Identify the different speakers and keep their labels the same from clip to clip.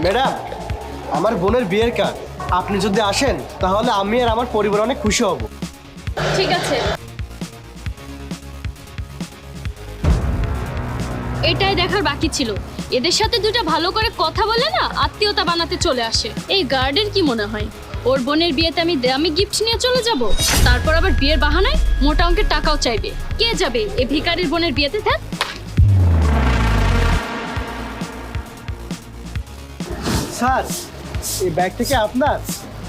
Speaker 1: Madam, আমার বোনের বিয়ের কার্ড। আপনি যদি আসেন তাহলে আমি আর আমার পরিবার অনেক খুশি হব।
Speaker 2: ঠিক আছে, এটাই দেখার বাকি ছিল। এদের সাথে দুটো ভালো করে কথা বলে না আত্মীয়তা বানাতে চলে আসে। এই গার্ডের কি মনে হয় ওর বোনের বিয়েতে আমি দামি গিফট নিয়ে চলে যাব, তারপর আবার বিয়ের বাহানায় মোটা অঙ্কের টাকাও চাইবে। কে যাবে এই ভিখারির বোনের বিয়েতে? দেখ
Speaker 1: স্যার, এই ব্যাগ থেকে আপনার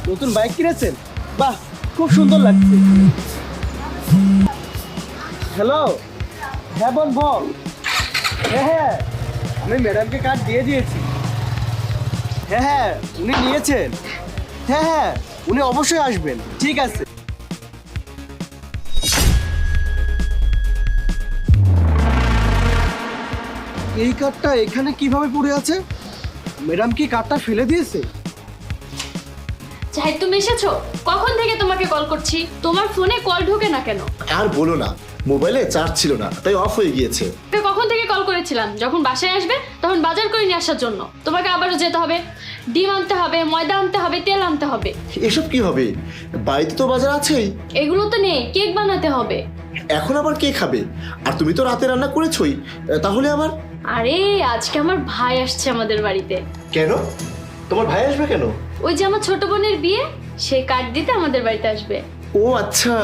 Speaker 1: নতুন বাইক কিনেছেন? বাহ, খুব সুন্দর লাগছে। হ্যালো, হ্যাঁ বোন বল। হ্যাঁ, আমি ম্যাডামকে কার্ড দিয়ে দিয়েছি। হ্যাঁ, উনি নিয়েছেন। হ্যাঁ, উনি অবশ্যই আসবেন। ঠিক আছে। এই কার্ডটা এখানে কিভাবে পড়ে আছে? ম্যাডাম কি কার্ডটা ফেলে দিয়েছে?
Speaker 2: জাহিদ, তুমি এসেছো? কখন থেকে তোমাকে কল করছি, তোমার ফোনে কল ঢোকে না কেন?
Speaker 3: আর বলো না, মোবাইলে চার্জ ছিল না, তাই অফ হয়ে গিয়েছে।
Speaker 2: তোমাকে কখন থেকে কল করেছিলাম, যখন বাসায় আসবে তখন বাজার করে নিয়ে আসার জন্য। তোমাকে আবারও যেতে হবে, ডিম আনতে হবে, ময়দা আনতে হবে, তেল আনতে হবে।
Speaker 3: এসব কি হবে? বাড়িতে তো বাজার আছেই।
Speaker 2: এগুলো তো নেই, কেক বানাতে হবে।
Speaker 3: এখন আবার কে খাবে? আর তুমি তো রাতে রান্না করেছই, তাহলে আবার?
Speaker 2: আরে আজকে আমার ভাই আসছে আমাদের বাড়িতে।
Speaker 3: কেন? তোমার ভাই আসবে কেন?
Speaker 2: ওই যে আমার ছোট বোনের বিয়ে, সে কার্ড দিতে আমাদের বাড়িতে আসবে।
Speaker 3: ও আচ্ছা,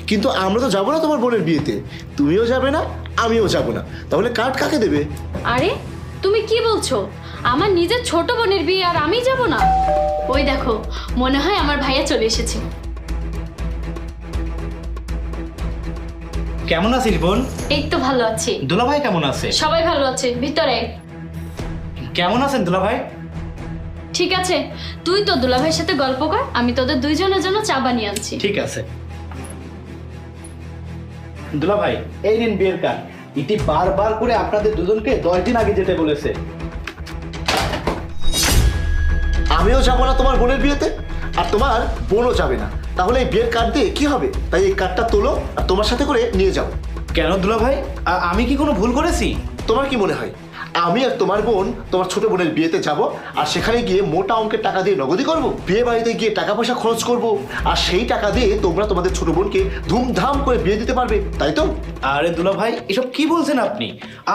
Speaker 3: কিন্তু আমরা তো যাবো না তোমার বোনের বিয়েতে। তুমিও যাবে না, আমিও যাব না। তাহলে কার্ড কাকে দেবে?
Speaker 2: আরে তুমি কি বলছো? আমার নিজের ছোট বোনের বিয়ে আর আমি যাব না? ওই দেখো, মনে হয় আমার ভাইয়া চলে এসেছে।
Speaker 4: কেমন আছিস বোন?
Speaker 2: এই তো ভালো আছি।
Speaker 4: দুলাভাই কেমন আছে?
Speaker 2: সবাই ভালো আছে, ভিতরে।
Speaker 4: কেমন আছেন দুলাভাই?
Speaker 2: ঠিক আছে, তুই তো দুলাভাইয়ের সাথে গল্প কর, আমি তোদের দুইজনের জন্য চা বানিয়ে আনছি।
Speaker 4: ঠিক আছে। দুলাভাই, এই নিন বিয়ের কার্ড। ইতি বারবার করে আপনাদের দুজনকে 10 দিন আগে যেতে বলেছে।
Speaker 3: আমিও যাবো না তোমার বোনের বিয়েতে, আর তোমার বোনও যাবে না। তাহলে এই বিয়ের কার্ড দিয়ে কি হবে? তাই এই কার্ডটা তোলো আর তোমার সাথে করে নিয়ে যাও।
Speaker 4: কেন দুলাভাই, আমি কি কোনো ভুল করেছি?
Speaker 3: তোমার কি মনে হয় আমি আর তোমার বোন তোমার ছোট বোনের বিয়েতে যাব আর সেখানে গিয়ে মোটা অঙ্কের টাকা দিয়ে নগদি করব? বিয়ে বাড়িতে গিয়ে টাকা পয়সা খরচ করব আর সেই টাকা দিয়ে তোমরা তোমাদের ছোট বোনকে ধুমধাম করে বিয়ে দিতে পারবে, তাই তো?
Speaker 4: আরে দুলাভাই, এসব কি বলছেন আপনি?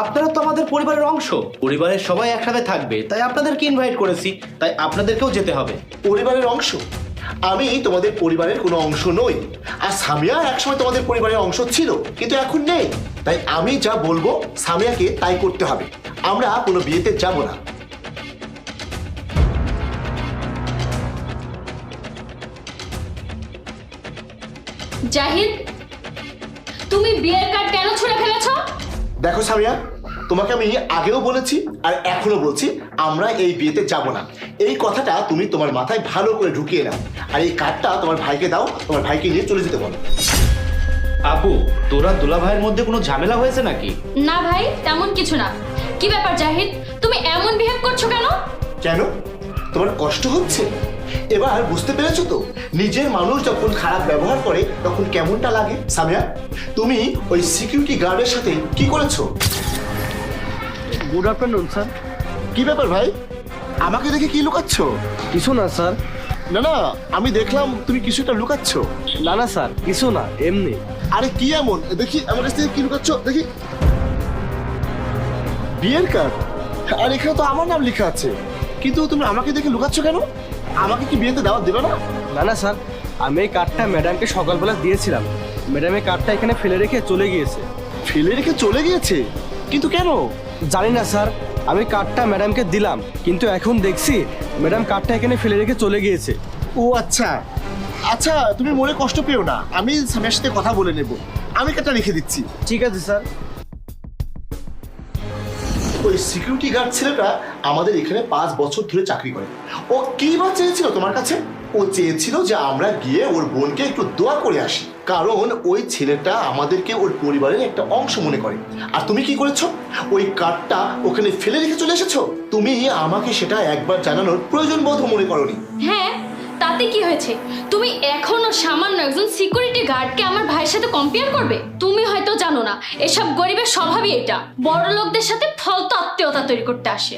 Speaker 4: আপনারা তো আমাদের পরিবারের অংশ। পরিবারের সবাই একসাথে থাকবে, তাই আপনাদেরকে ইনভাইট করেছি, তাই আপনাদেরকেও যেতে হবে।
Speaker 3: পরিবারের অংশ? আমি তোমাদের পরিবারের কোনো অংশ নই। আর সামিয়া একসময় তোমাদের পরিবারের অংশ ছিল, কিন্তু এখন নেই। তাই আমি যা বলবো সামিয়াকে তাই করতে হবে। আমরা কোনো বিয়েতে যাব না।
Speaker 2: জাহিদ, তুমি বিয়ের কার্ড কেন ছুঁড়ে ফেলেছো?
Speaker 3: দেখো সামিয়া, তোমাকে আমি আগেও বলেছি আর এখনো বলছি, আমরা এই বিয়েতে যাব না। এই কথাটা তুমি তোমার মাথায় ভালো করে ঢুকিয়ে নাও। আর এই কার্ডটা তোমার ভাইকে দাও, তোমার ভাইকে নিয়ে চলে যেতে বলো।
Speaker 4: আপু, তোরা দুলাভাইয়ের মধ্যে কোনো ঝামেলা হয়েছে নাকি?
Speaker 2: না ভাই, তেমন কিছু না। কি ব্যাপার জাহিদ, তুমি এমন বিহেভ করছো কেন?
Speaker 3: কেন? তোমার কষ্ট হচ্ছে? এবার বুঝতে পেরেছো তো, নিজের মানুষ যখন খারাপ ব্যবহার করে তখন কেমনটা লাগে? সামিয়া, তুমি ওই সিকিউরিটি গার্ডের সাথে কি করেছো?
Speaker 1: Good afternoon sir.
Speaker 3: কি ব্যাপার ভাই, আমাকে দেখে কি লুকাচ্ছ?
Speaker 1: কিছু না স্যার।
Speaker 3: না না, আমি দেখলাম তুমি কিছুটা লুকাচ্ছ।
Speaker 1: না না স্যার, কিছু না, এমনি।
Speaker 3: আরে কি এমন? দেখি আমার কাছ থেকে কি লুকাচ্ছ দেখি। বিয়ের কার্ড? আর এখানে তো আমার নাম লেখা আছে, কিন্তু তুমি আমাকে দেখে লুকাচ্ছ কেন? আমাকে কি বিয়েতে দাওয়াত দেবে না?
Speaker 1: না না স্যার, আমি এই কার্ডটা ম্যাডামকে সকালবেলা দিয়েছিলাম। ম্যাডাম এই কার্ডটা এখানে ফেলে রেখে চলে গিয়েছে।
Speaker 3: ফেলে রেখে চলে গিয়েছে? কিন্তু কেন?
Speaker 1: জানি না স্যার, আমি কার্ডটা ম্যাডামকে দিলাম, কিন্তু এখন দেখছি ম্যাডাম কার্ডটা এখানে ফেলে রেখে চলে গিয়েছে।
Speaker 3: ও আচ্ছা আচ্ছা, তুমি মনে কষ্ট পেও না, আমি সামিয়ার সাথে কথা বলে নেব। আমি কার্ডটা রেখে দিচ্ছি।
Speaker 1: ঠিক আছে স্যার।
Speaker 3: ওই সিকিউরিটি গার্ড ছেলেটা আমাদের এখানে 5 বছর ধরে চাকরি করে। ও কি বা চেয়েছিল তোমার কাছে? ও চেয়েছিল যে আমরা গিয়ে ওর বোনকে একটু দোয়া করে আসি, কারণ ওই ছেলেটা আমাদেরকে ওর পরিবারের একটা অংশ মনে করে। আর তুমি কি করেছো? ওই কার্ডটা ওখানে ফেলে রেখে চলে এসেছো। তুমি আমাকে সেটা একবার জানানোর প্রয়োজন বোধ মনে করোনি।
Speaker 2: হ্যাঁ, তাতে কি হয়েছে? তুমি এখনো সামান্য একজন সিকিউরিটি গার্ডকে আমার ভাইয়ের সাথে কম্পেয়ার করবে? তুমি হয়তো জানো না, এসব গরিবের স্বভাবই এটা। বড় লোকদের সাথে ফলতো আত্মীয়তা তৈরি করতে আসে।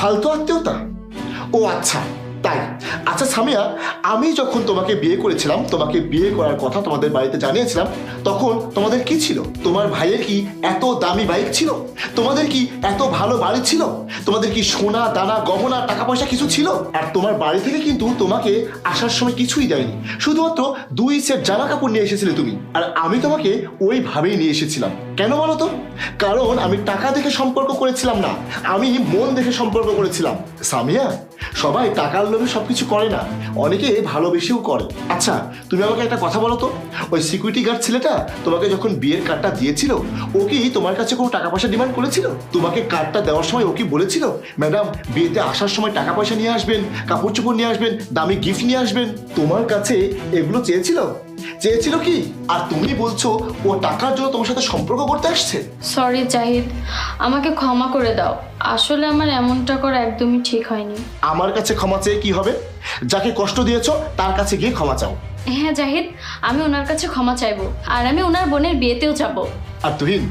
Speaker 3: ফালতু আত্মীয়তা? ও আচ্ছা, তাই। আচ্ছা সামিয়া, আমি যখন তোমাকে বিয়ে করেছিলাম, তোমাকে বিয়ে করার কথা তোমাদের বাড়িতে জানিয়েছিলাম, তখন তোমাদের কি ছিল? তোমার ভাইয়ের কি এত দামি বাইক ছিল? তোমাদের কি এত ভালো বাড়ি ছিল? তোমাদের কি সোনা দানা গহনা টাকা পয়সা কিছু ছিল? আর তোমার বাড়ি থেকে কিন্তু তোমাকে আসার সময় কিছুই দেয়নি, শুধুমাত্র 2 সেট জামা কাপড় নিয়ে এসেছিলে তুমি। আর আমি তোমাকে ওইভাবেই নিয়ে এসেছিলাম। কেন বলো তো? কারণ আমি টাকা দেখে সম্পর্ক করেছিলাম না, আমি মন দেখে সম্পর্ক করেছিলাম। সামিয়া, সবাই টাকার লোভে সবকিছু করে না, অনেকে ভালোবেসেও করে। আচ্ছা তুমি আমাকে একটা কথা বলো তো, ওই সিকিউরিটি গার্ড ছেলেটা তোমাকে যখন বিয়ের কার্ডটা দিয়েছিল, ও কি তোমার কাছে কোনো টাকা পয়সা ডিমান্ড করেছিল? তোমাকে কার্ডটা দেওয়ার সময় ও কি বলেছিল, ম্যাডাম বিয়েতে আসার সময় টাকা পয়সা নিয়ে আসবেন, কাপড় চোপড় নিয়ে আসবেন, দামি গিফট নিয়ে আসবেন? তোমার কাছে এগুলো চেয়েছিল? চেয়েছিল কি? আর তুমি বলছো ও টাকার জন্য তোমার সাথে সম্পর্ক করতে আসছে?
Speaker 2: সরি জাহিদ, আমাকে ক্ষমা করে দাও। আসলে আমার এমনটা করা একদমই ঠিক হয়নি।
Speaker 3: আমার কাছে ক্ষমা চেয়ে কি হবে? যাকে কষ্ট দিয়েছো তার কাছে গিয়ে ক্ষমা চাও।
Speaker 2: হ্যাঁ জাহিদ, আমি ওনার কাছে ক্ষমা চাইবো, আর আমি ওনার বোনের বিয়েতেও যাব।
Speaker 3: আর তুহিন,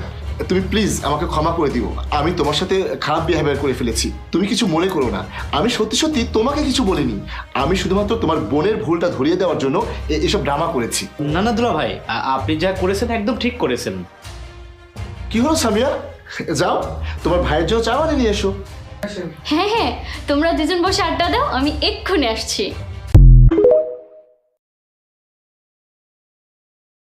Speaker 3: তুমি প্লিজ আমাকে ক্ষমা করে দিও, আমি তোমার সাথে খারাপ বিহেভিয়ার করে ফেলেছি, তুমি কিছু মনে করো না। আমি সত্যি সত্যি তোমাকে কিছু বলিনি, আমি শুধুমাত্র তোমার বোনের ভুলটা ধরিয়ে দেওয়ার জন্য এসব ড্রামা করেছি।
Speaker 4: না না দুলা ভাই, আপনি যা করেছেন একদম ঠিক করেছেন।
Speaker 3: কি হলো সামিয়া, যাও তোমার ভাইয়ের জন্য চা বানিয়ে নিয়ে এসো।
Speaker 2: হ্যাঁ হ্যাঁ, তোমরা দুজন বসে আড্ডা দাও, আমি এক্ষুনি আসছি।